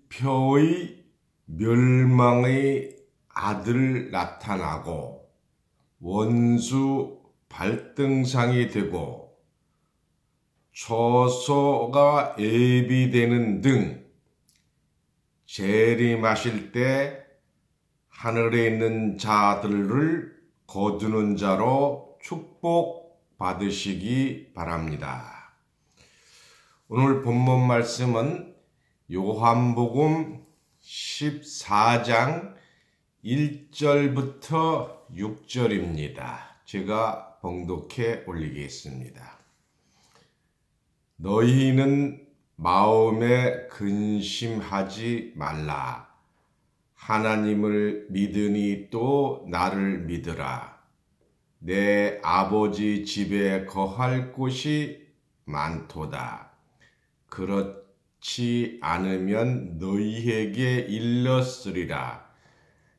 표의 멸망의 아들 나타나고 원수 발등상이 되고 초소가 예비되는 등 재림하실 때 하늘에 있는 자들을 거두는 자로 축복받으시기 바랍니다. 오늘 본문 말씀은 요한복음 14장 1절부터 6절입니다. 제가 봉독해 올리겠습니다. 너희는 마음에 근심하지 말라. 하나님을 믿으니 또 나를 믿으라. 내 아버지 집에 거할 곳이 많도다. 그렇지 않으면 너희에게 일렀으리라.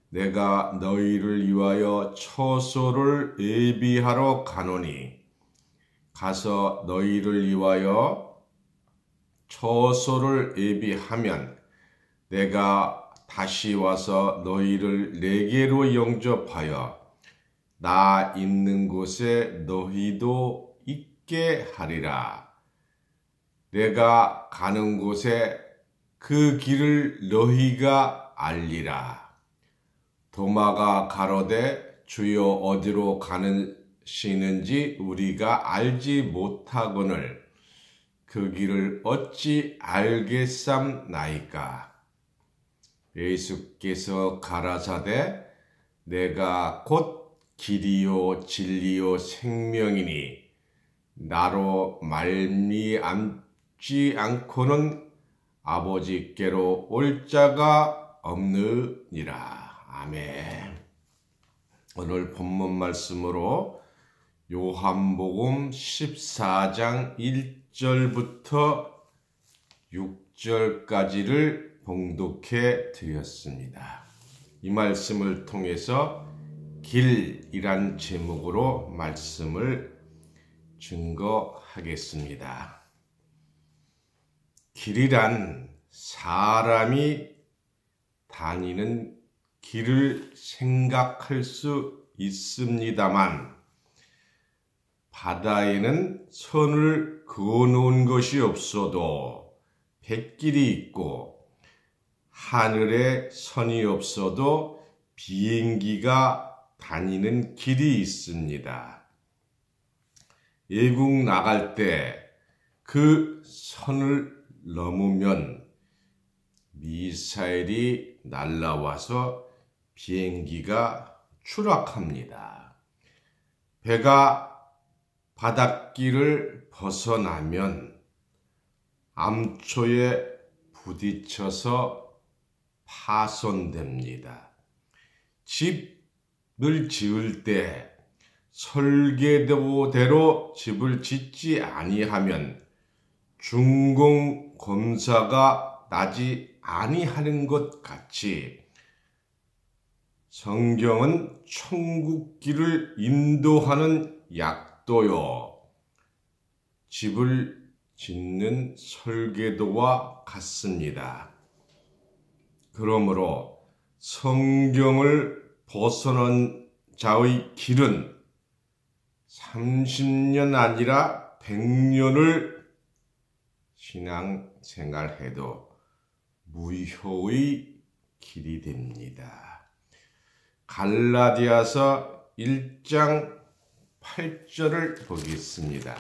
내가 너희를 위하여 처소를 예비하러 가노니 가서 너희를 위하여 처소를 예비하면 내가 다시 와서 너희를 내게로 영접하여 나 있는 곳에 너희도 있게 하리라. 내가 가는 곳에 그 길을 너희가 알리라. 도마가 가로되 주여 어디로 가시는지 우리가 알지 못하거늘 그 길을 어찌 알겠삼나이까. 예수께서 가라사대 내가 곧 길이요 진리요 생명이니 나로 말미암지 않고는 아버지께로 올 자가 없느니라. 아멘. 오늘 본문 말씀으로 요한복음 14장 1절부터 6절까지를 봉독해 드렸습니다. 이 말씀을 통해서 길이란 제목으로 말씀을 증거하겠습니다. 길이란 사람이 다니는 길을 생각할 수 있습니다만 바다에는 선을 그어놓은 것이 없어도 뱃길이 있고 하늘에 선이 없어도 비행기가 다니는 길이 있습니다. 외국 나갈 때 그 선을 넘으면 미사일이 날아와서 비행기가 추락합니다. 배가 바닷길을 벗어나면 암초에 부딪혀서 파손됩니다. 집을 지을 때 설계도대로 집을 짓지 아니하면 준공검사가 나지 아니하는 것 같이 성경은 천국길을 인도하는 약도요 집을 짓는 설계도와 같습니다. 그러므로 성경을 벗어난 자의 길은 30년 아니라 100년을 신앙생활해도 무효의 길이 됩니다. 갈라디아서 1장 8절을 보겠습니다.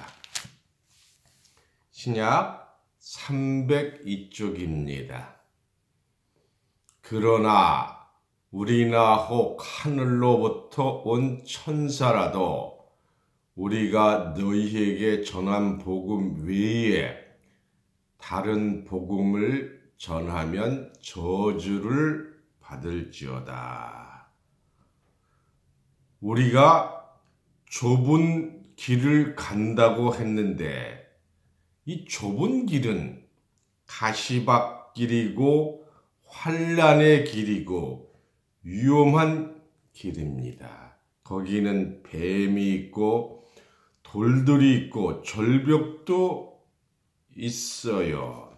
신약 302쪽입니다. 그러나 우리나 혹 하늘로부터 온 천사라도 우리가 너희에게 전한 복음 외에 다른 복음을 전하면 저주를 받을지어다. 우리가 좁은 길을 간다고 했는데 이 좁은 길은 가시밭길이고 환난의 길이고 위험한 길입니다. 거기는 뱀이 있고 돌들이 있고 절벽도 있어요.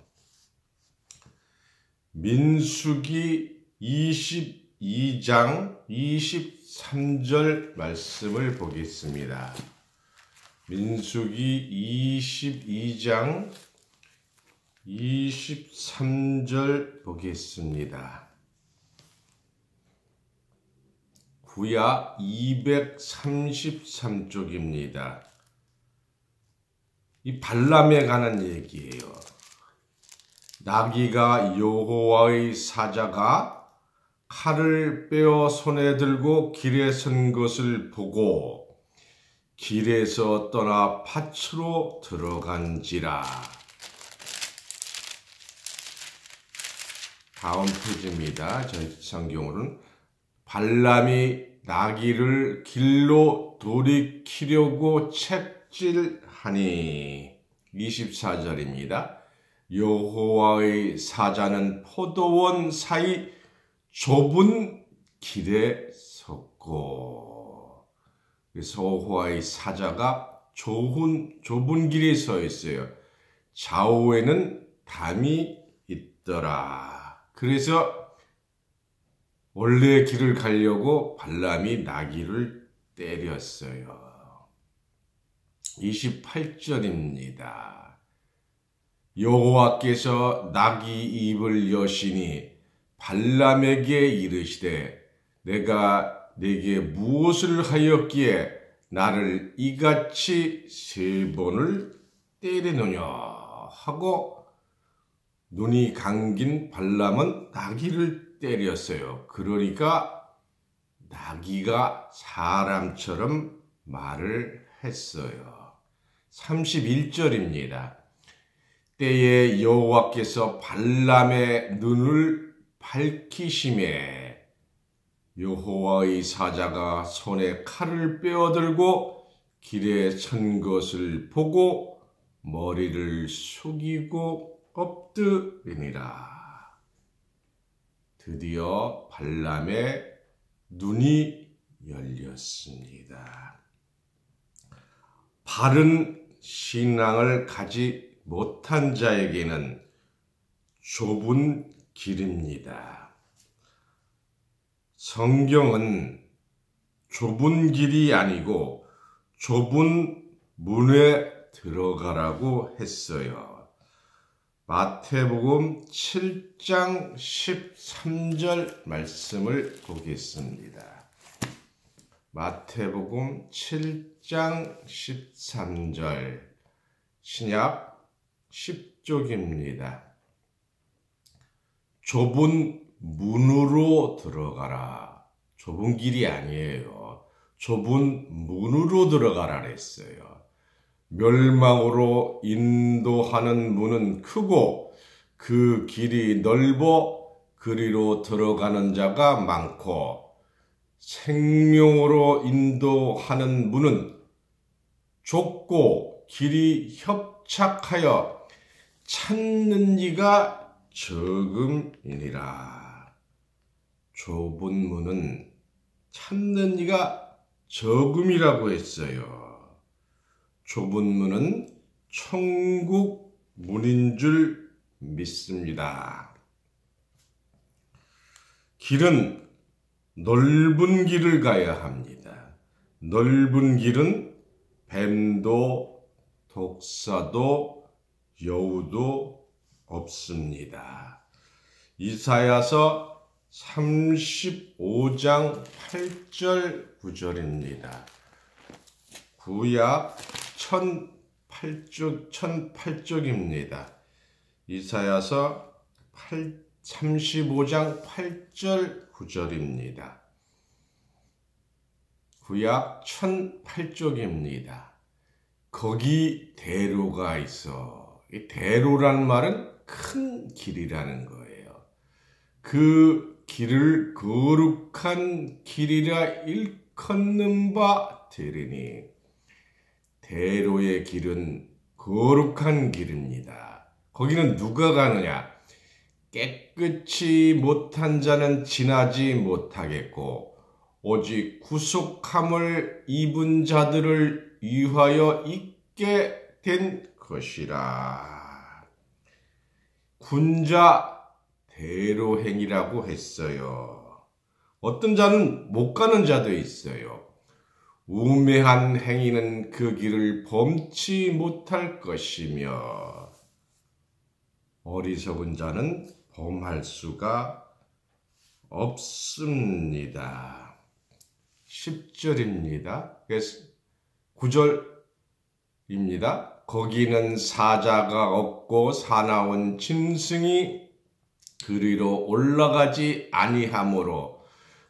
민수기 22장 23절 말씀을 보겠습니다. 민수기 22장 23절 보겠습니다. 구약 233쪽입니다. 이 발람에 관한 얘기예요. 나귀가 여호와의 사자가 칼을 빼어 손에 들고 길에 선 것을 보고 길에서 떠나 밭으로 들어간지라. 다음 페이지입니다. 저희 성경으로는 발람이 나귀를 길로 돌이키려고 책질하니 24절입니다. 여호와의 사자는 포도원 사이 좁은 길에 섰고, 그래서 여호와의 사자가 좁은 길에 서 있어요. 좌우에는 담이 있더라. 그래서 원래 길을 가려고 발람이 나귀를 때렸어요. 28절입니다. 여호와께서 나귀 입을 여시니 발람에게 이르시되 내가 네게 무엇을 하였기에 나를 이같이 3번을 때리느냐 하고 눈이 감긴 발람은 나귀를 때렸어요. 그러니까 나귀가 사람처럼 말을 했어요. 31절입니다. 때에 여호와께서 발람의 눈을 밝히심에 여호와의 사자가 손에 칼을 빼어들고 길에 선 것을 보고 머리를 숙이고 엎드리니라. 드디어 발람의 눈이 열렸습니다. 바른 신앙을 가지 못한 자에게는 좁은 길입니다. 성경은 좁은 길이 아니고 좁은 문에 들어가라고 했어요. 마태복음 7장 13절 말씀을 보겠습니다. 마태복음 7장 13절 신약 10쪽입니다. 좁은 문으로 들어가라. 좁은 길이 아니에요. 좁은 문으로 들어가라 그랬어요. 멸망으로 인도하는 문은 크고 그 길이 넓어 그리로 들어가는 자가 많고 생명으로 인도하는 문은 좁고 길이 협착하여 찾는 이가 적음이니라. 좁은 문은 찾는 이가 적음이라고 했어요. 좁은 문은 천국 문인 줄 믿습니다. 길은 넓은 길을 가야 합니다. 넓은 길은 뱀도 독사도 여우도 없습니다. 이사야서 35장 8절 9절입니다. 구약 1008쪽입니다. 이사야서 35장 8절 9절입니다. 구약 1008쪽입니다. 거기 대로가 있어. 이 대로란 말은 큰 길이라는 거예요. 그 길을 거룩한 길이라 일컫는 바 되리니 대로의 길은 거룩한 길입니다. 거기는 누가 가느냐? 깨끗이 못한 자는 지나지 못하겠고 오직 구속함을 입은 자들을 위하여 있게 된 것이라. 군자 대로행이라고 했어요. 어떤 자는 못 가는 자도 있어요. 우매한 행위는 그 길을 범치 못할 것이며 어리석은 자는 범할 수가 없습니다. 10절입니다. 9절입니다. 거기는 사자가 없고 사나운 짐승이 그리로 올라가지 아니하므로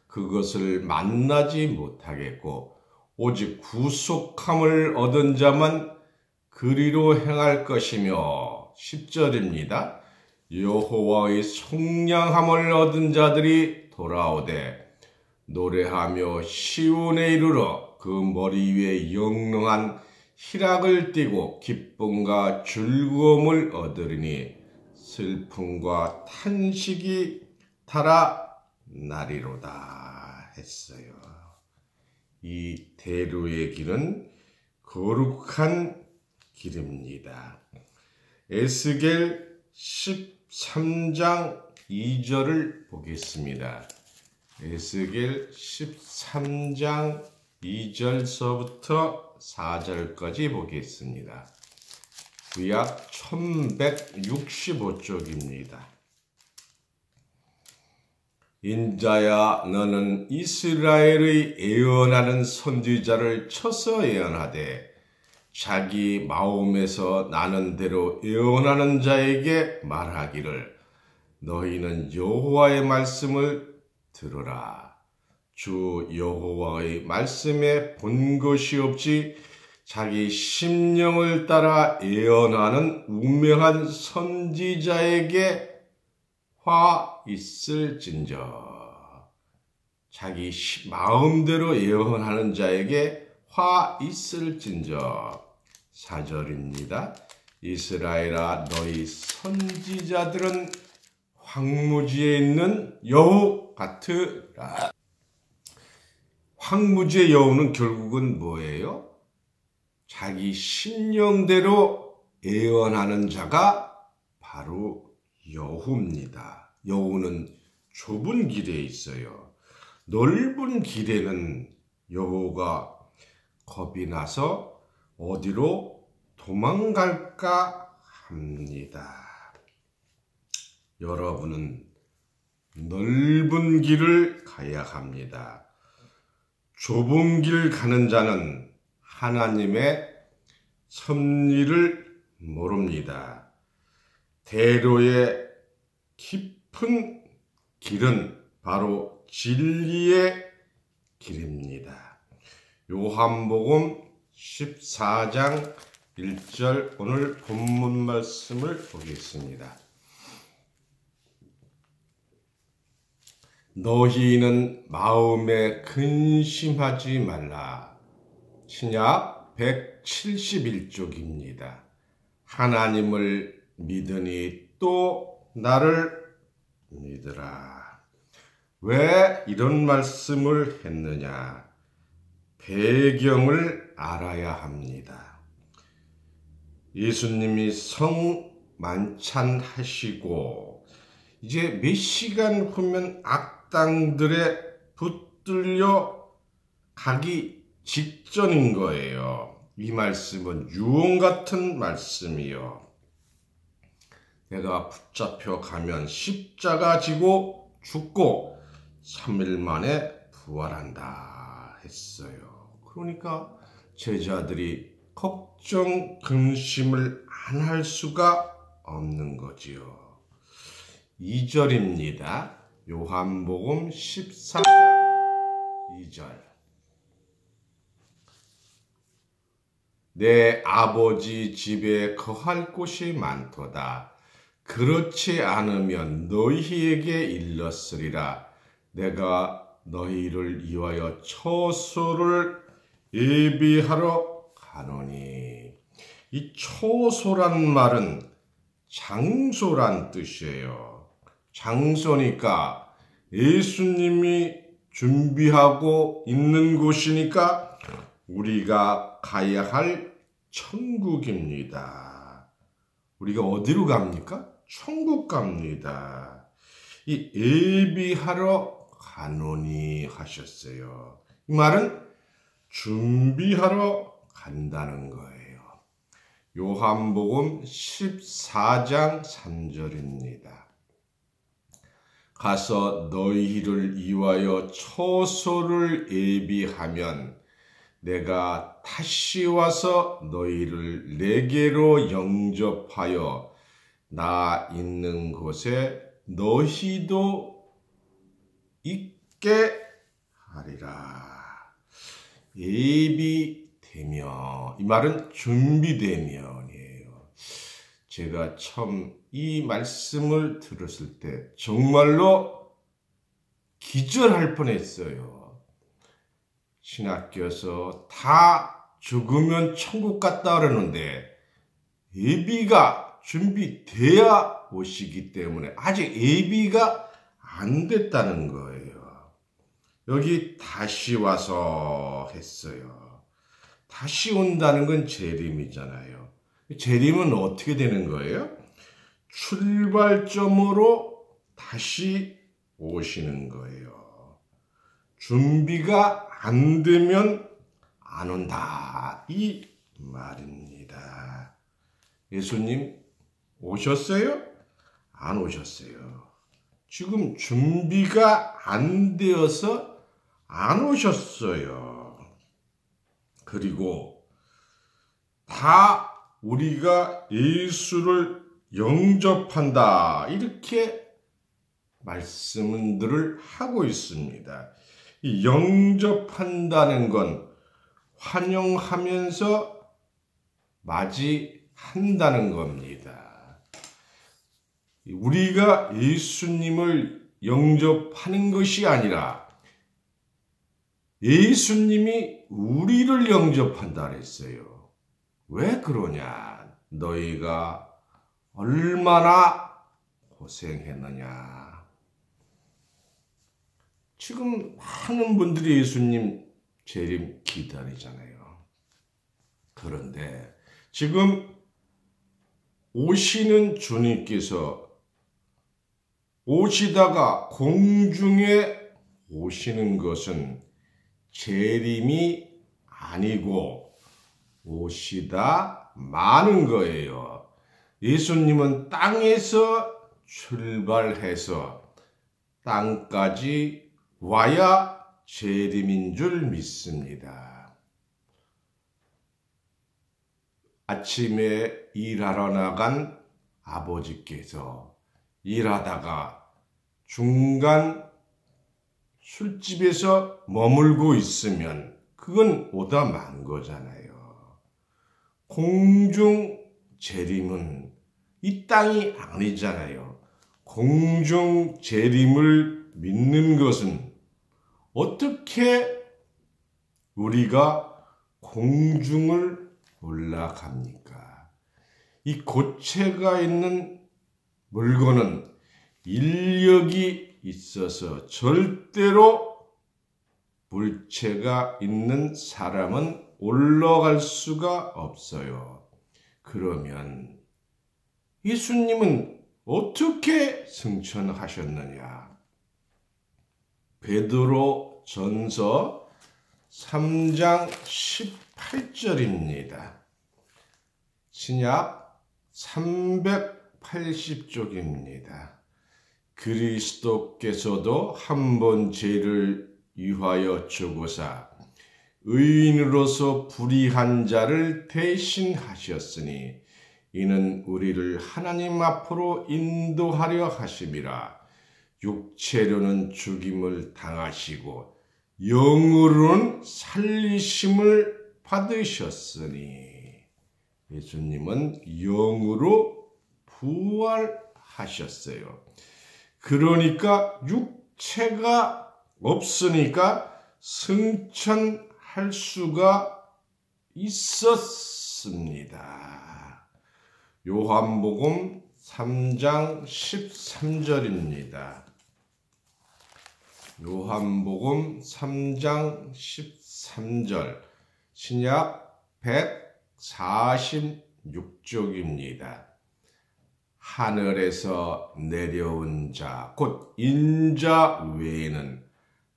그것을 만나지 못하겠고 오직 구속함을 얻은 자만 그리로 행할 것이며 10절입니다. 여호와의 속량함을 얻은 자들이 돌아오되 노래하며 시온에 이르러 그 머리 위에 영롱한 희락을 띠고 기쁨과 즐거움을 얻으리니 슬픔과 탄식이 달아나리로다 했어요. 이 대로의 길은 거룩한 길입니다. 에스겔 13장 2절을 보겠습니다. 에스겔 13장 2절서부터 4절까지 보겠습니다. 구약 1165쪽입니다. 인자야 너는 이스라엘의 예언하는 선지자를 쳐서 예언하되 자기 마음에서 나는 대로 예언하는 자에게 말하기를 너희는 여호와의 말씀을 들으라. 주 여호와의 말씀에 본 것이 없이 자기 심령을 따라 예언하는 우매한 선지자에게 화 있을진저. 자기 마음대로 예언하는 자에게 화 있을진저. 4절입니다. 이스라엘아 너희 선지자들은 황무지에 있는 여우 같으라. 황무지의 여우는 결국은 뭐예요? 자기 심령대로 예언하는 자가 바로 여호입니다. 여호는 좁은 길에 있어요. 넓은 길에는 여호가 겁이 나서 어디로 도망갈까 합니다. 여러분은 넓은 길을 가야 합니다. 좁은 길 가는 자는 하나님의 섭리를 모릅니다. 대로의 깊은 길은 바로 진리의 길입니다. 요한복음 14장 1절 오늘 본문 말씀을 보겠습니다. 너희는 마음에 근심하지 말라. 신약 171쪽입니다. 하나님을 믿으니 또 나를 믿으라. 왜 이런 말씀을 했느냐? 배경을 알아야 합니다. 예수님이 성만찬하시고 이제 몇 시간 후면 악당들에 붙들려 가기 직전인 거예요. 이 말씀은 유언 같은 말씀이요. 내가 붙잡혀 가면 십자가 지고 죽고 3일 만에 부활한다 했어요. 그러니까 제자들이 걱정, 근심을 안 할 수가 없는 거지요. 2절입니다. 요한복음 14장 2절. 내 아버지 집에 거할 곳이 많도다. 그렇지 않으면 너희에게 일렀으리라. 내가 너희를 위하여 처소를 예비하러 가노니. 이 처소란 말은 장소란 뜻이에요. 장소니까 예수님이 준비하고 있는 곳이니까 우리가 가야 할 천국입니다. 우리가 어디로 갑니까? 천국 갑니다. 이 예비하러 가노니 하셨어요. 이 말은 준비하러 간다는 거예요. 요한복음 14장 3절입니다. 가서 너희를 위하여 처소를 예비하면 내가 다시 와서 너희를 내게로 영접하여 나 있는 곳에 너희도 있게 하리라. 예비되며, 이 말은 준비되면이에요. 제가 처음 이 말씀을 들었을 때 정말로 기절할 뻔했어요. 신학교에서 다 죽으면 천국 갔다 그러는데 예비가 준비돼야 오시기 때문에 아직 예비가 안 됐다는 거예요. 여기 다시 와서 했어요. 다시 온다는 건 재림이잖아요. 재림은 어떻게 되는 거예요? 출발점으로 다시 오시는 거예요. 준비가 안 되면 안 온다, 이 말입니다. 예수님 오셨어요? 안 오셨어요. 지금 준비가 안 되어서 안 오셨어요. 그리고 다 우리가 예수를 영접한다, 이렇게 말씀들을 하고 있습니다. 이 영접한다는 건 환영하면서 맞이한다는 겁니다. 우리가 예수님을 영접하는 것이 아니라 예수님이 우리를 영접한다 그랬어요. 왜 그러냐? 너희가 얼마나 고생했느냐. 지금 많은 분들이 예수님 재림 기다리잖아요. 그런데 지금 오시는 주님께서 오시다가 공중에 오시는 것은 재림이 아니고 오시다 마는 거예요. 예수님은 땅에서 출발해서 땅까지 와야 재림인 줄 믿습니다. 아침에 일하러 나간 아버지께서 일하다가 중간 술집에서 머물고 있으면 그건 오다 만 거잖아요. 공중 재림은 이 땅이 아니잖아요. 공중 재림을 믿는 것은 어떻게 우리가 공중을 올라갑니까? 이 고체가 있는 물건은 인력이 있어서 절대로 물체가 있는 사람은 올라갈 수가 없어요. 그러면 예수님은 어떻게 승천하셨느냐? 베드로 전서 3장 18절입니다. 신약 380쪽입니다. 그리스도께서도 한 번 죄를 위하여 죽으사 의인으로서 불의한 자를 대신하셨으니 이는 우리를 하나님 앞으로 인도하려 하심이라. 육체로는 죽임을 당하시고 영으로는 살리심을 받으셨으니, 예수님은 영으로 부활하셨어요. 그러니까 육체가 없으니까 승천할 수가 있었습니다. 요한복음 3장 13절입니다. 요한복음 3장 13절, 신약 146쪽입니다. 하늘에서 내려온 자, 곧 인자 외에는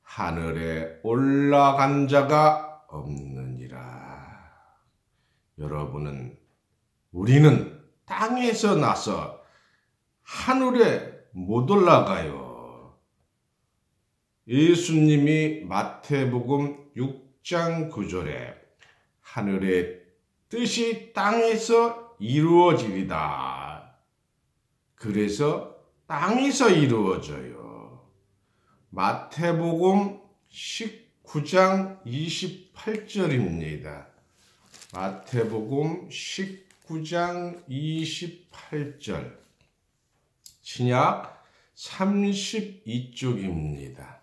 하늘에 올라간 자가 없느니라. 여러분은, 우리는 땅에서 나서 하늘에 못 올라가요. 예수님이 마태복음 6장 9절에 하늘의 뜻이 땅에서 이루어지리다. 그래서 땅에서 이루어져요. 마태복음 19장 28절입니다. 마태복음 19장 28절. 신약 32쪽입니다.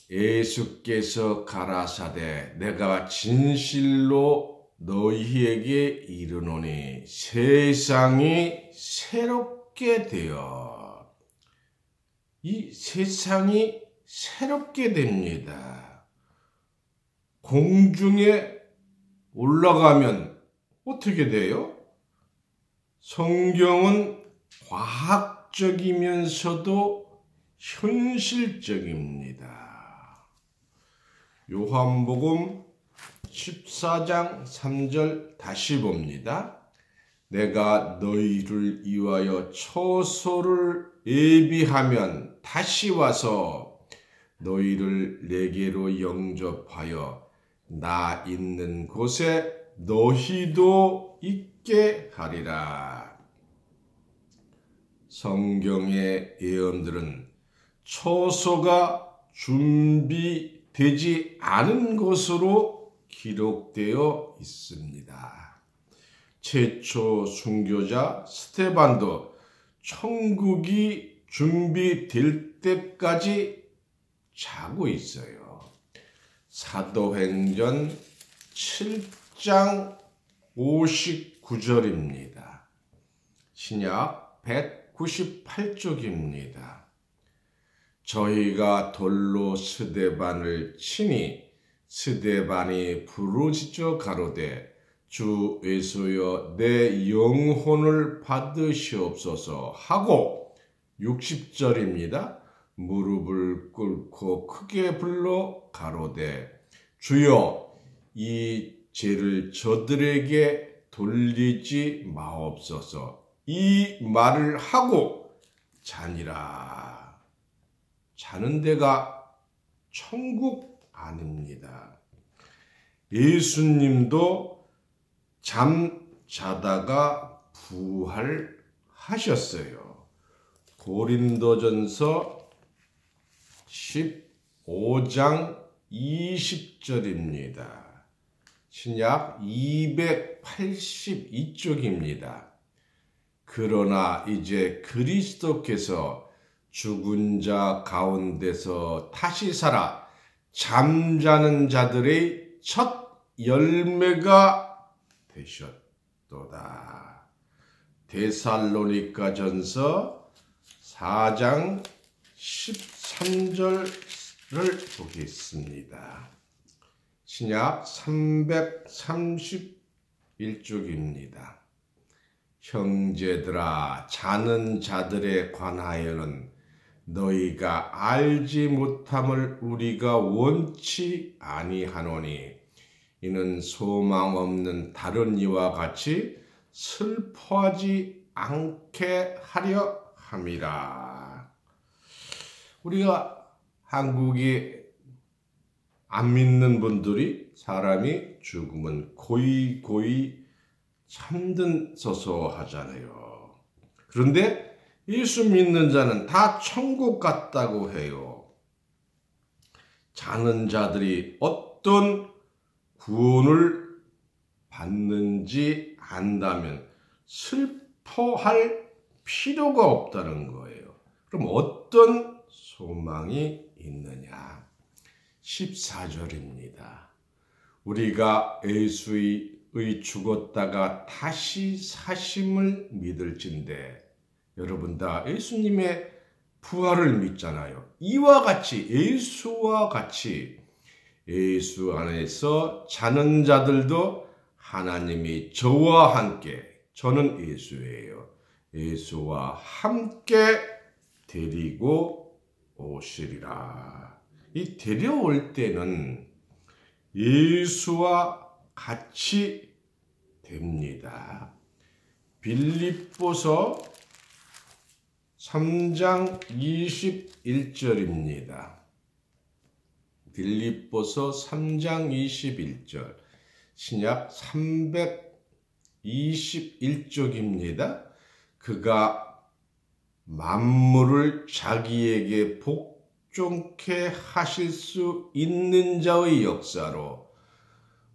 예수께서 가라사대 내가 진실로 너희에게 이르노니 세상이 새롭게 되어, 이 세상이 새롭게 됩니다. 공중에 올라가면 어떻게 돼요? 성경은 과학적이면서도 현실적입니다. 요한복음 14장 3절 다시 봅니다. 내가 너희를 위하여 처소를 예비하면 다시 와서 너희를 내게로 영접하여 나 있는 곳에 너희도 있게 하리라. 성경의 예언들은 처소가 준비되지 않은 것으로 기록되어 있습니다. 최초 순교자 스데반도 천국이 준비될 때까지 자고 있어요. 사도행전 7장 59절입니다. 신약 198쪽입니다. 저희가 돌로 스데반을 치니 스데반이 부르짖어 가로되 주 예수여 내 영혼을 받으시옵소서 하고 60절입니다. 무릎을 꿇고 크게 불러 가로되 주여 이 죄를 저들에게 돌리지 마옵소서. 이 말을 하고 자니라. 자는 데가 천국 아닙니다. 예수님도 잠자다가 부활하셨어요. 고린도전서 15장 20절입니다. 신약 282쪽입니다. 그러나 이제 그리스도께서 죽은 자 가운데서 다시 살아 잠자는 자들의 첫 열매가 되셨도다. 데살로니가전서 4장 13절을 보겠습니다. 신약 331쪽입니다. 형제들아, 자는 자들에 관하여는 너희가 알지 못함을 우리가 원치 아니하노니 이는 소망 없는 다른 이와 같이 슬퍼하지 않게 하려 함이라. 우리가 한국에 안 믿는 분들이 사람이 죽으면 고이 잠든서서 하잖아요. 그런데 예수 믿는 자는 다 천국 같다고 해요. 자는 자들이 어떤 구원을 받는지 안다면 슬퍼할 필요가 없다는 거예요. 그럼 어떤 소망이 있느냐? 14절입니다. 우리가 예수의 죽었다가 다시 사심을 믿을진대. 여러분 다 예수님의 부활을 믿잖아요. 이와 같이 예수와 같이 예수 안에서 자는 자들도 하나님이 저와 함께 저는 예수예요. 예수와 함께 데리고 오시리라. 이 데려올 때는 예수와 같이 됩니다. 빌립보서 3장 21절입니다. 빌립보서 3장 21절, 신약 321쪽입니다. 그가 만물을 자기에게 복종케 하실 수 있는 자의 역사로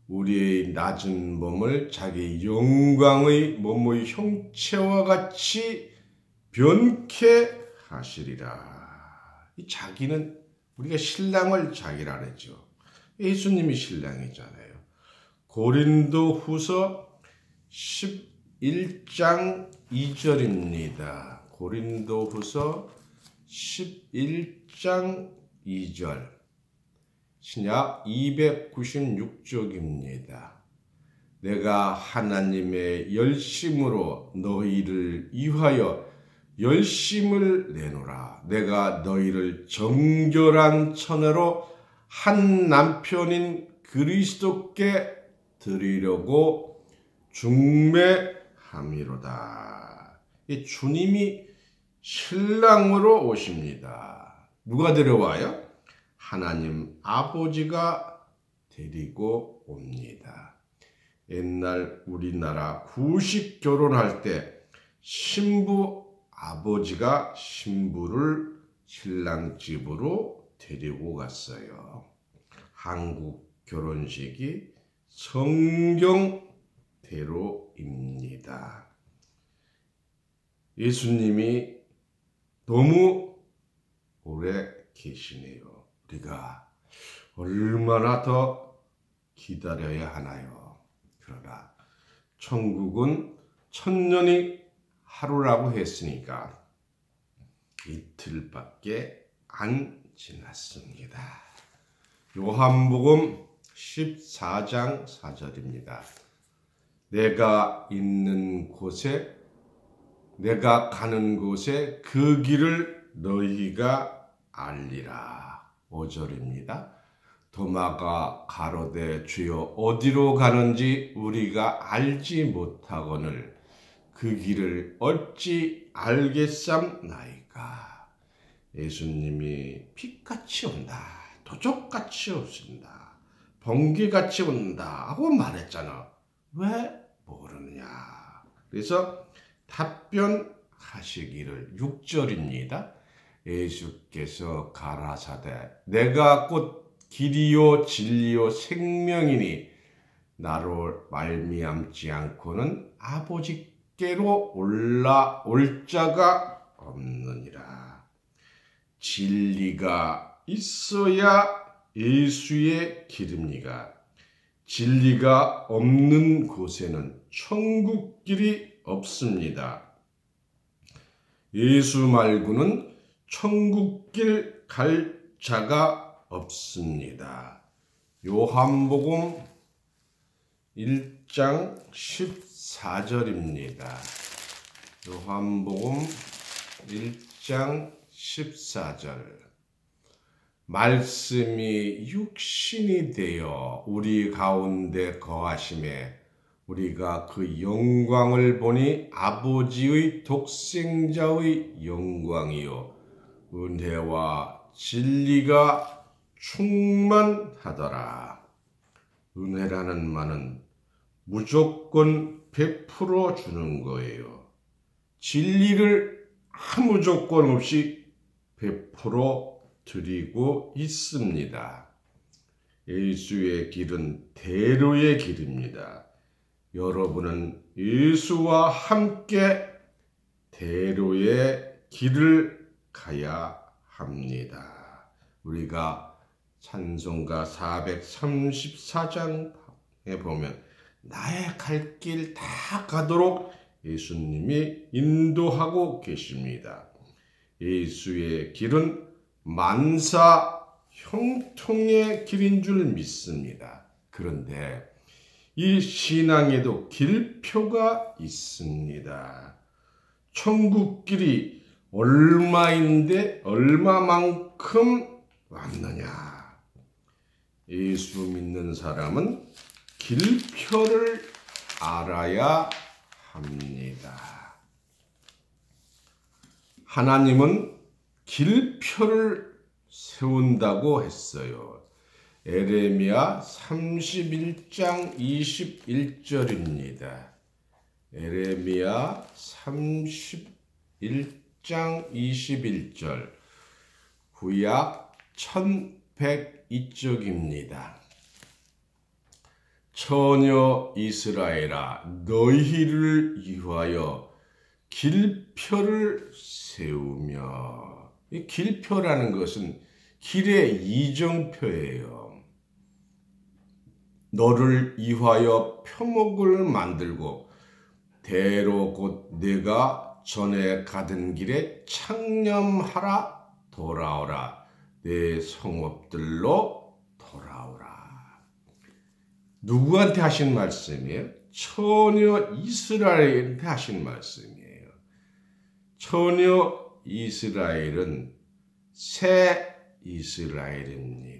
우리의 낮은 몸을 자기 영광의 몸의 형체와 같이 변케 하시리라. 이 자기는 우리가 신랑을 자기라 그러죠. 예수님이 신랑이잖아요. 고린도후서 11장 2절입니다. 고린도후서 11장 2절, 신약 296쪽입니다. 내가 하나님의 열심으로 너희를 위하여 열심을 내노라. 내가 너희를 정결한 처녀로 한 남편인 그리스도께 드리려고 중매함이로다. 이 주님이 신랑으로 오십니다. 누가 데려와요? 하나님 아버지가 데리고 옵니다. 옛날 우리나라 구식 결혼할 때 신부 아버지가 신부를 신랑 집으로 데리고 갔어요. 한국 결혼식이 성경대로입니다. 예수님이 너무 오래 계시네요. 우리가 얼마나 더 기다려야 하나요? 그러나 천국은 1000년이 하루라고 했으니까 이틀밖에 안 지났습니다. 요한복음 14장 4절입니다. 내가 있는 곳에, 내가 가는 곳에 그 길을 너희가 알리라. 5절입니다. 도마가 가로되 주여 어디로 가는지 우리가 알지 못하거늘 그 길을 어찌 알겠삼나이까. 예수님이 빛같이 온다, 도적같이 오신다, 번개같이 온다 하고 말했잖아. 왜 모르느냐. 그래서 답변하시기를 6절입니다. 예수께서 가라사대 내가 곧 길이요 진리요 생명이니 나로 말미암지 않고는 아버지께로 올라올 자가 없느니라. 진리가 있어야 예수의 길입니다. 진리가 없는 곳에는 천국길이 없습니다. 예수 말고는 천국길 갈 자가 없습니다. 요한복음 1장 14절입니다. 요한복음 1장 14절. 말씀이 육신이 되어 우리 가운데 거하심에 우리가 그 영광을 보니 아버지의 독생자의 영광이요 은혜와 진리가 충만하더라. 은혜라는 말은 무조건 베풀어 주는 거예요. 진리를 아무 조건 없이 베풀어 드리고 있습니다. 예수의 길은 대로의 길입니다. 여러분은 예수와 함께 대로의 길을 가야 합니다. 우리가 찬송가 434장에 보면 나의 갈 길 다 가도록 예수님이 인도하고 계십니다. 예수의 길은 만사 형통의 길인 줄 믿습니다. 그런데 이 신앙에도 길표가 있습니다. 천국길이 얼마인데 얼마만큼 왔느냐. 예수 믿는 사람은 길표를 알아야 합니다. 하나님은 길표를 세운다고 했어요. 에레미야 31장 21절입니다. 에레미야 31장 21절 구약 1102쪽입니다. 처녀 이스라엘아 너희를 위하여 길표를 세우며, 이 길표라는 것은 길의 이정표예요. 너를 위하여 표목을 만들고 대로 곧 내가 전에 가던 길에 창념하라. 돌아오라. 내 성읍들로 돌아오라. 누구한테 하신 말씀이에요? 처녀 이스라엘한테 하신 말씀이에요. 처녀 이스라엘은 새 이스라엘입니다.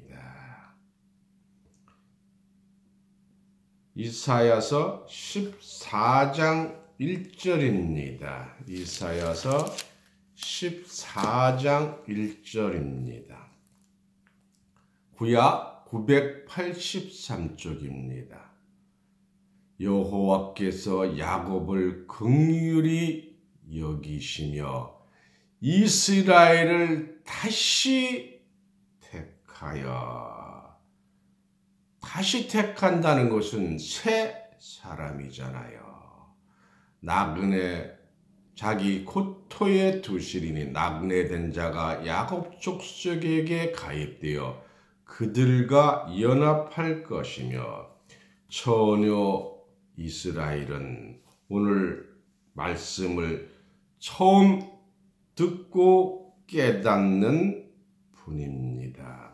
이사야서 14장 1절입니다. 이사야서 14장 1절입니다. 구약 983쪽입니다. 여호와께서 야곱을 긍휼히 여기시며 이스라엘을 다시 택하여. 다시 택한다는 것은 새 사람이잖아요. 나그네 자기 고토에 두시리니 나그네된 자가 야곱 족속에게 가입되어 그들과 연합할 것이며, 처녀 이스라엘은 오늘 말씀을 처음 듣고 깨닫는 분입니다.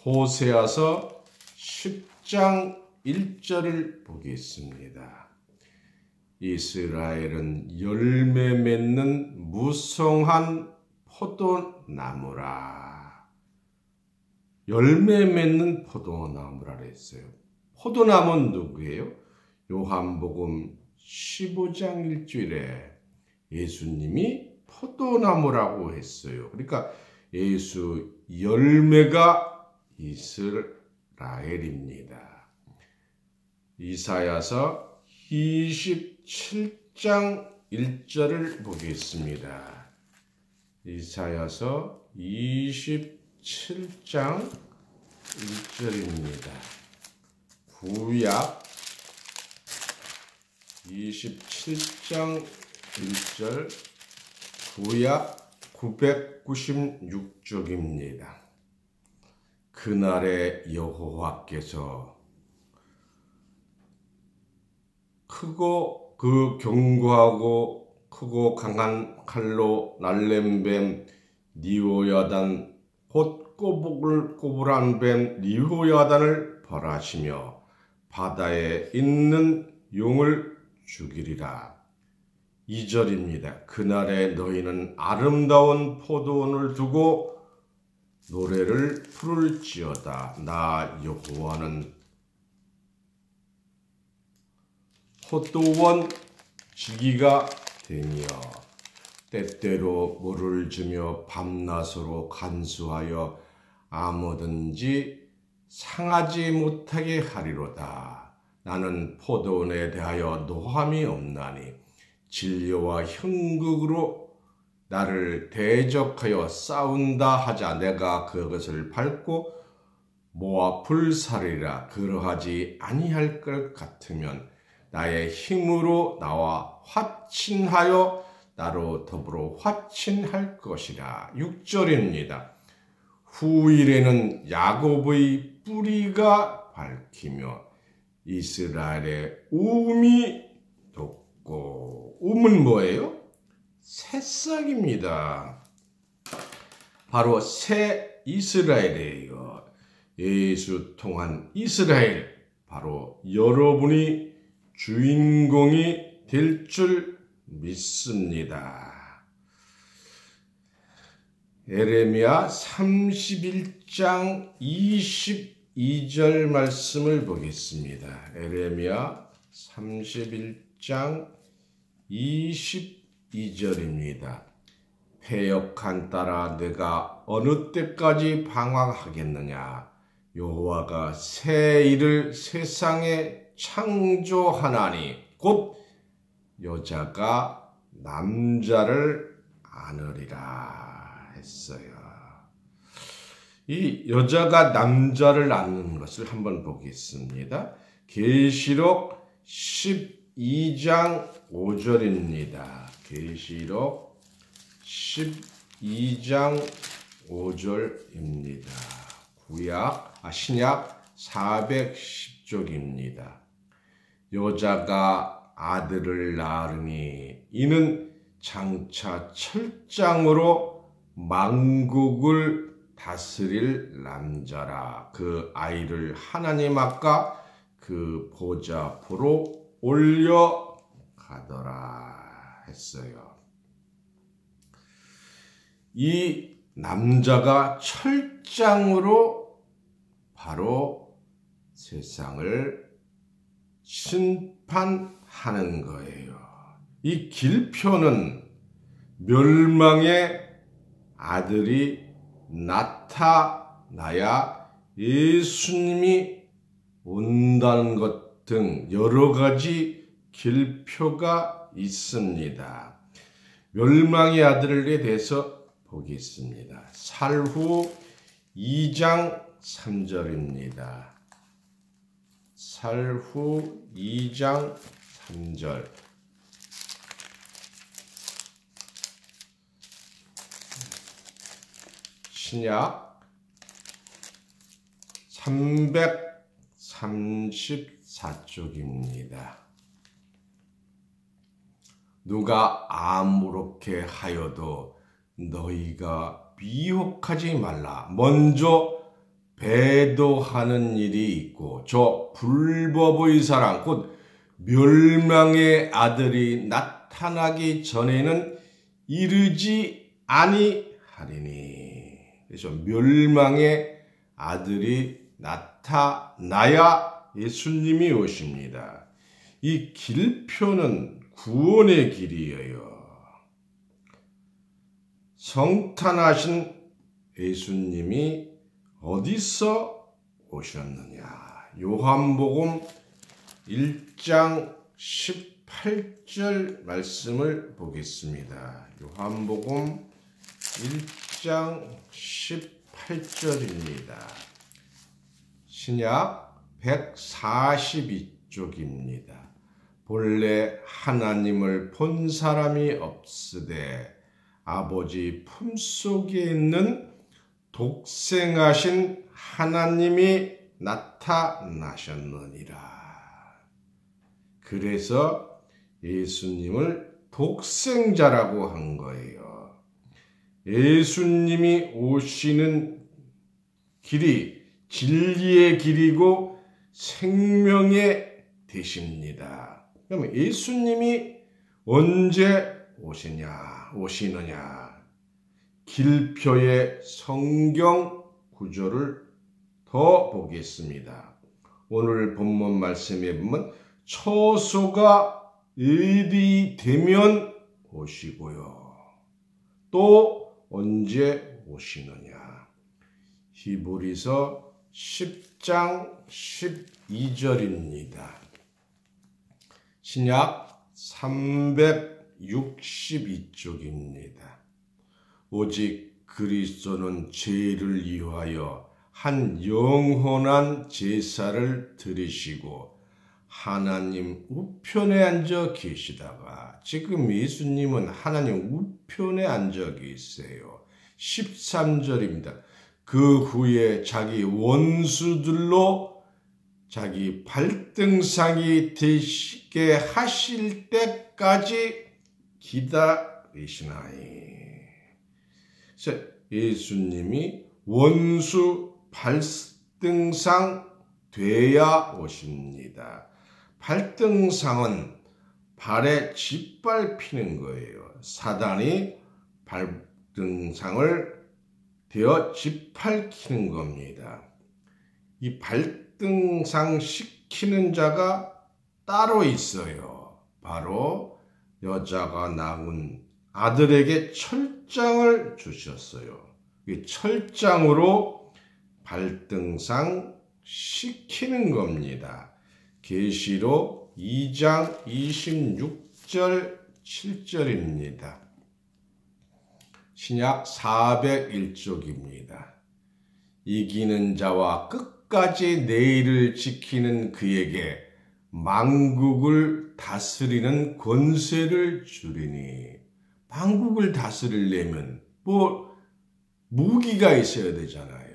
호세아서 10장 1절을 보겠습니다. 이스라엘은 열매 맺는 무성한 포도나무라. 열매 맺는 포도나무라 그랬어요. 포도나무는 누구예요? 요한복음 15장 1절에 예수님이 포도나무라고 했어요. 그러니까 예수 열매가 이스라엘입니다. 이사야서 27장 1절을 보겠습니다. 이사야서 27장 1절입니다. 구약 27장 1절 구약 996쪽입니다. 그날에 여호와께서 크고 견고하고 크고 강한 칼로 날랜 뱀 리호야단 곧 꼬불꼬불한 뱀 리호야단을 벌하시며 바다에 있는 용을 죽이리라. 2절입니다. 그날에 너희는 아름다운 포도원을 두고 노래를 부를지어다. 나 여호와는 포도원 지기가 되며 때때로 물을 주며 밤낮으로 간수하여 아무든지 상하지 못하게 하리로다. 나는 포도원에 대하여 노함이 없나니 진료와 형극으로 나를 대적하여 싸운다 하자. 내가 그것을 밟고 모아 불사리라. 그러하지 아니할 것 같으면 나의 힘으로 나와 화친하여 나로 더불어 화친할 것이라. 6절입니다. 후일에는 야곱의 뿌리가 밝히며 이스라엘의 우음이 돋고. 우음은 뭐예요? 새싹입니다. 바로 새 이스라엘이에요. 예수 통한 이스라엘, 바로 여러분이 주인공이 될 줄 믿습니다. 에레미야 31장 22절 말씀을 보겠습니다. 에레미야 31장 22절입니다. 패역한 딸아 내가 어느 때까지 방황하겠느냐. 여호와가 새 일을 세상에 창조하나니 곧 여자가 남자를 안으리라 했어요. 이 여자가 남자를 낳는 것을 한번 보겠습니다. 계시록 12장 5절입니다. 계시록 12장 5절입니다. 신약 410쪽입니다. 여자가 아들을 낳으니 이는 장차 철장으로 만국을 다스릴 남자라. 그 아이를 하나님 앞과 그 보좌 앞으로 올려가더라 했어요. 이 남자가 철장으로 바로 세상을 심판하는 거예요. 이 길표는 멸망의 아들이 나타나야 예수님이 온다는 것 등 여러 가지 길표가 있습니다. 멸망의 아들에 대해서 보겠습니다. 살후 2장 3절입니다. 살후 2장 3절. 신약 334쪽입니다. 누가 아무렇게 하여도 너희가 미혹하지 말라. 먼저 배도하는 일이 있고 저 불법의 사랑 곧 멸망의 아들이 나타나기 전에는 이르지 아니하리니. 그래서 멸망의 아들이 나타나야 예수님이 오십니다. 이 길표는 구원의 길이에요. 성탄하신 예수님이 어디서 오셨느냐. 요한복음 1장 18절 말씀을 보겠습니다. 요한복음 1장 18절입니다. 신약 142쪽입니다. 본래 하나님을 본 사람이 없으되 아버지 품속에 있는 독생하신 하나님이 나타나셨느니라. 그래서 예수님을 독생자라고 한 거예요. 예수님이 오시는 길이 진리의 길이고 생명의 되십니다. 그러면 예수님이 언제 오시느냐? 길표의 성경 구조를 더 보겠습니다. 오늘 본문 말씀에 보면 처소가 일이 되면 오시고요. 또 언제 오시느냐? 히브리서 10장 12절입니다. 신약 362쪽입니다. 오직 그리스도는 죄를 위하여 한 영원한 제사를 드리시고 하나님 우편에 앉아 계시다가 지금 예수님은 하나님 우편에 앉아 계세요. 13절입니다. 그 후에 자기 원수들로 자기 발등상이 되시게 하실 때까지 기다리시나이. 예수님이 원수 발등상 돼야 오십니다. 발등상은 발에 짓밟히는 거예요. 사단이 발등상을 되어 짓밟히는 겁니다. 이 발등상 시키는 자가 따로 있어요. 바로 여자가 낳은 아들에게 철장을 주셨어요. 이 철장으로 발등상 시키는 겁니다. 계시록 2장 26절 7절입니다. 신약 401쪽입니다. 이기는 자와 끝까지 내일을 지키는 그에게 만국을 다스리는 권세를 주리니, 만국을 다스리려면 무기가 있어야 되잖아요.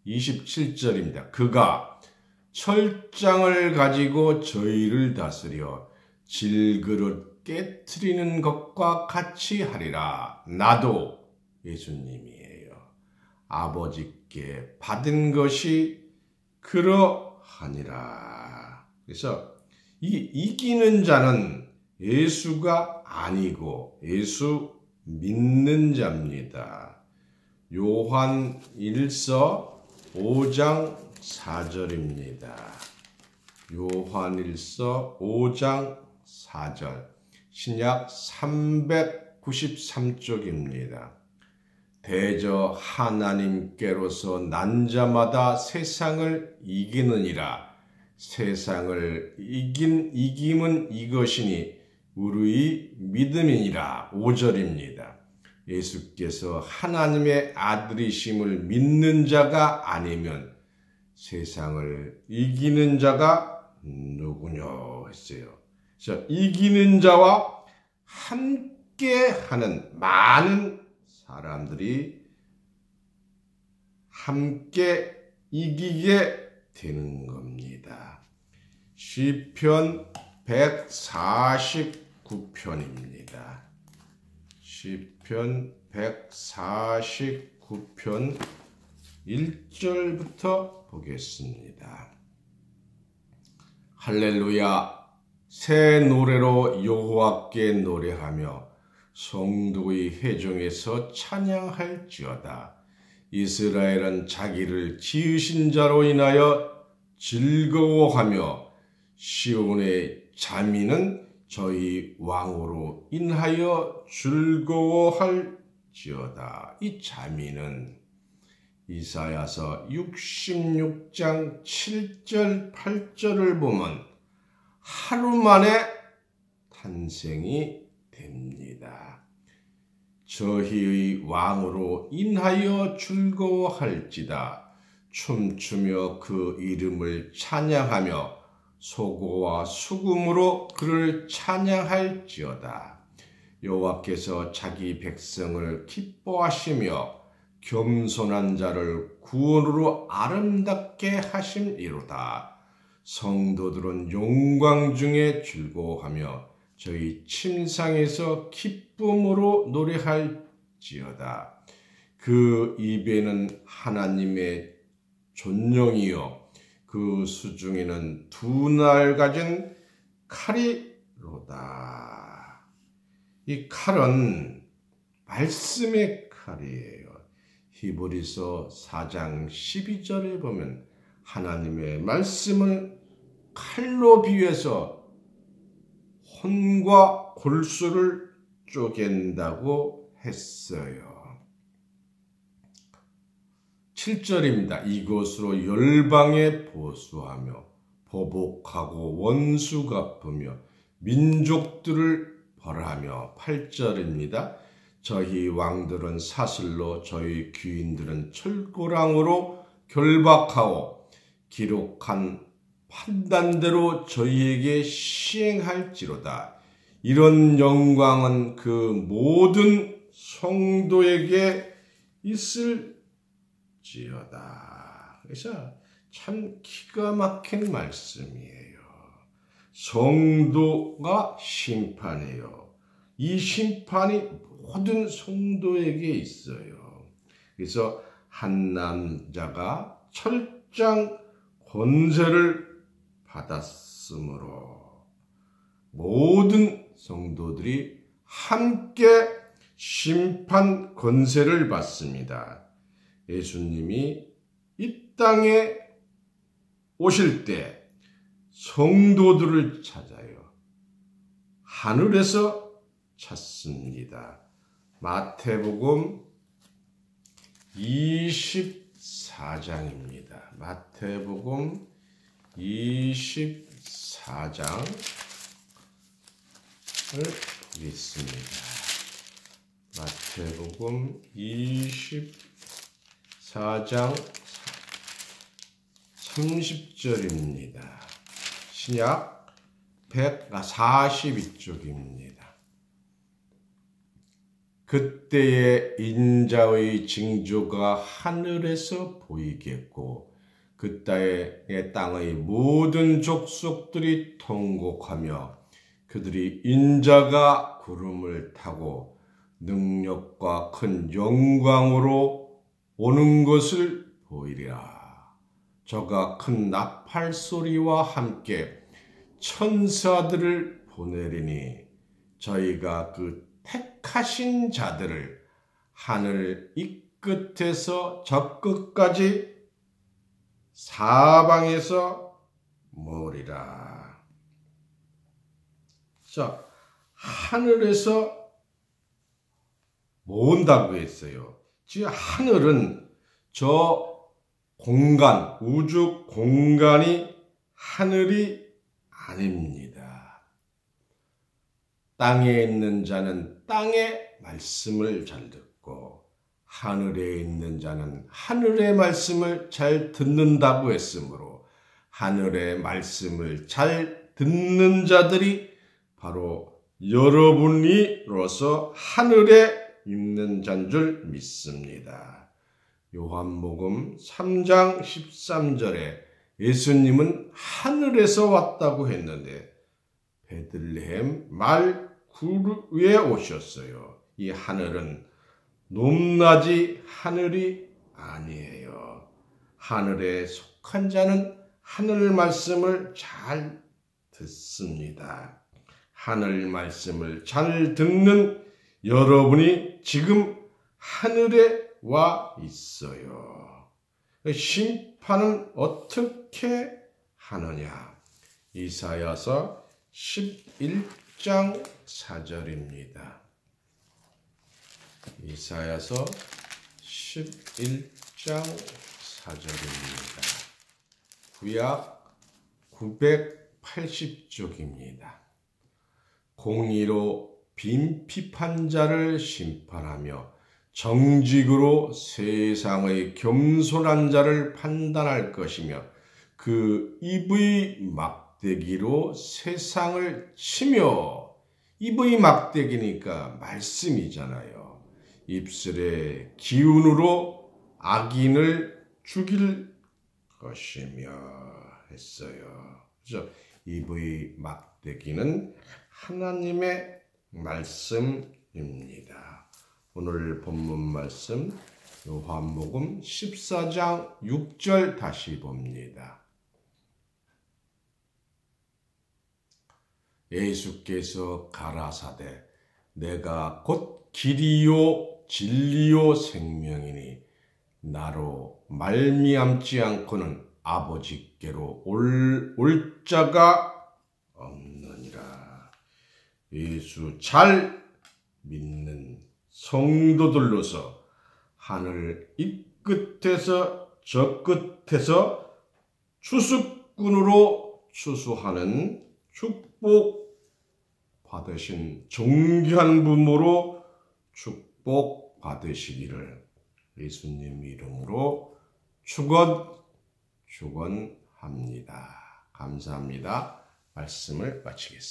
27절입니다. 그가 철장을 가지고 저희를 다스려 질그릇 깨트리는 것과 같이 하리라. 나도 예수님이에요. 아버지께 받은 것이 그러하니라. 그래서 이 이기는 자는 예수가 아니고 예수 믿는 자입니다. 요한 1서 5장 4절입니다. 요한 1서 5장 4절. 신약 393쪽입니다. 대저 하나님께로서 난 자마다 세상을 이기느니라. 세상을 이김은 이것이니 우리의 믿음이니라. 5절입니다. 예수께서 하나님의 아들이심을 믿는 자가 아니면 세상을 이기는 자가 누구냐 했어요. 그래서 이기는 자와 함께하는 많은 사람들이 함께 이기게 되는 겁니다. 시편 149편입니다. 시편 149편 1절부터 보겠습니다. 할렐루야. 새 노래로 여호와께 노래하며 성도의 회중에서 찬양할지어다. 이스라엘은 자기를 지으신 자로 인하여 즐거워하며 시온의 자민은 저희 왕으로 인하여 즐거워할지어다. 이 자민은 이사야서 66장 7절 8절을 보면 하루 만에 탄생이 됩니다. 저희의 왕으로 인하여 즐거워할지다. 춤추며 그 이름을 찬양하며 소고와 수금으로 그를 찬양할지어다. 여호와께서 자기 백성을 기뻐하시며 겸손한 자를 구원으로 아름답게 하심이로다. 성도들은 영광 중에 즐거워하며 저희 침상에서 기쁨으로 노래할지어다. 그 입에는 하나님의 존령이요 그 수중에는 두 날 가진 칼이로다. 이 칼은 말씀의 칼이에요. 히브리서 4장 12절에 보면 하나님의 말씀을 칼로 비유해서 혼과 골수를 쪼갠다고 했어요. 7절입니다. 이것으로 열방에 보수하며 보복하고 원수 갚으며 민족들을 벌하며 8절입니다. 저희 왕들은 사슬로 저희 귀인들은 철고랑으로 결박하고 기록한 판단대로 저희에게 시행할지로다. 이런 영광은 그 모든 성도에게 있을지어다. 그래서 참 기가 막힌 말씀이에요. 성도가 심판해요. 이 심판이 모든 성도에게 있어요. 그래서 한 남자가 철장 권세를 받았으므로 모든 성도들이 함께 심판 권세를 받습니다. 예수님이 이 땅에 오실 때 성도들을 찾아요. 하늘에서 찾습니다. 마태복음 24장입니다. 마태복음 24장을 보겠습니다. 마태복음 24장 30절입니다. 신약 142쪽입니다. 그때에 인자의 징조가 하늘에서 보이겠고 그 땅의 모든 족속들이 통곡하며 그들이 인자가 구름을 타고 능력과 큰 영광으로 오는 것을 보이리라. 저가 큰 나팔 소리와 함께 천사들을 보내리니 저희가 그 택하신 자들을 하늘 이 끝에서 저 끝까지 사방에서 모으리라. 자, 하늘에서 모은다고 했어요. 즉 하늘은 저 공간, 우주 공간이 하늘이 아닙니다. 땅에 있는 자는 땅의 말씀을 잘 듣고 하늘에 있는 자는 하늘의 말씀을 잘 듣는다고 했으므로 하늘의 말씀을 잘 듣는 자들이 바로 여러분이로서 하늘에 있는 자인 줄 믿습니다. 요한복음 3장 13절에 예수님은 하늘에서 왔다고 했는데 베들레헴 말구르에 오셨어요. 이 하늘은 높낮이 하늘이 아니에요. 하늘에 속한 자는 하늘 말씀을 잘 듣습니다. 하늘 말씀을 잘 듣는 여러분이 지금 하늘에 와 있어요. 심판은 어떻게 하느냐? 이사야서 11장 4절입니다. 이사야서 11장 4절입니다. 구약 980쪽입니다. 공의로 빈핍한 심판하며 정직으로 세상의 겸손한 자를 판단할 것이며 그 입의 막대기로 세상을 치며, 입의 막대기니까 말씀이잖아요. 입술의 기운으로 악인을 죽일 것이며 했어요. 그래서 입의 막대기는 하나님의 말씀입니다. 오늘 본문 말씀 요한복음 14장 6절 다시 봅니다. 예수께서 가라사대 내가 곧 길이요 진리요 생명이니 나로 말미암지 않고는 아버지께로 올 자가 없느니라. 예수 잘 믿는 성도들로서 하늘 이 끝에서 저 끝에서 추수꾼으로 추수하는 축복 받으신 존귀한 부모로 축복 받으시기를 예수님 이름으로 축원합니다. 감사합니다. 말씀을 마치겠습니다.